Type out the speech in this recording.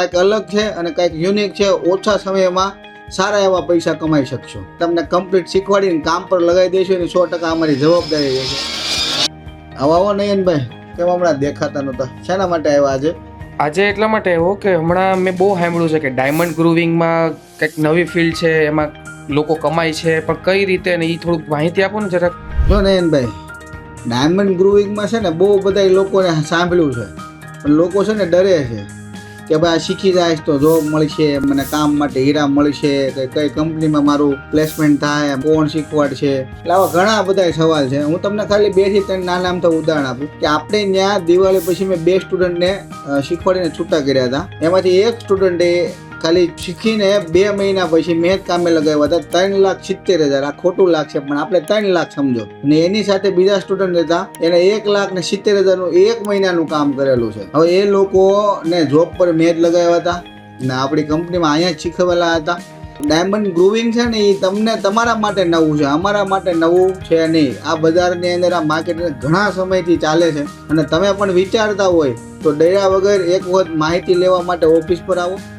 કંઈક અલગ છે અને કંઈક યુનિક છે. ઓછા સમયમાં સારા એવા પૈસા કમાઈ શકશો. તમને કમ્પ્લીટ શીખવાડીને કામ પર લગાવી દઈશું એની 100% અમારી જવાબદારી રહેશે. આવો નયનભાઈ, કેમ હમણાં દેખાતા નહોતા? શેના માટે આવ્યા આજે? આજે એટલા માટે આવ્યો કે હમણાં મેં બહુ સાંભળ્યું છે કે ડાયમંડ ગ્રુવિંગમાં કંઈક નવી ફિલ્ડ છે, એમાં લોકો કમાય છે, પણ કઈ રીતે ને એ થોડુંક માહિતી આપો ને જરાક. જો નયનભાઈ, ડાયમંડ ગ્રુવિંગમાં છે ને બહુ બધા લોકોને સાંભળ્યું છે, પણ લોકો છે ને ડરે છે કે ભાઈ આ શીખી જાય તો જોબ મળશે, મને કામ માટે હીરા મળશે, કે કઈ કંપનીમાં મારું પ્લેસમેન્ટ થાય, કોણ શીખવાડશે. એટલે આવા ઘણા બધા સવાલ છે. હું તમને ખાલી 2 થી 3 નાના આમ તો ઉદાહરણ આપું કે આપણે ત્યાં દિવાળી પછી મેં 2 સ્ટુડન્ટને શીખવાડીને છૂટા કર્યા હતા. એમાંથી એક સ્ટુડન્ટે ખાલી શીખીને 2 મહિના પછી મેં જ કામે લગાવ્યા હતા 3,70,000. આ ખોટું લાગશે પણ આપણે 3 લાખ સમજો. અને એની સાથે બીજા સ્ટુડન્ટ હતા, એને 1,70,000 નું 1 મહિનાનું કામ કરેલું છે. હવે એ લોકોને જોબ પર મેં જ લગાવ્યા હતા ને આપણી કંપનીમાં અહીંયા જ શીખવેલા હતા. ડાયમંડ ગ્રુવિંગ છે ને એ તમને તમારા માટે નવું છે, અમારા માટે નવું છે નહીં. આ બજારની અંદર આ માર્કેટ ઘણા સમયથી ચાલે છે અને તમે પણ વિચારતા હોય તો ડર્યા વગર એક વખત માહિતી લેવા માટે ઓફિસ પર આવો.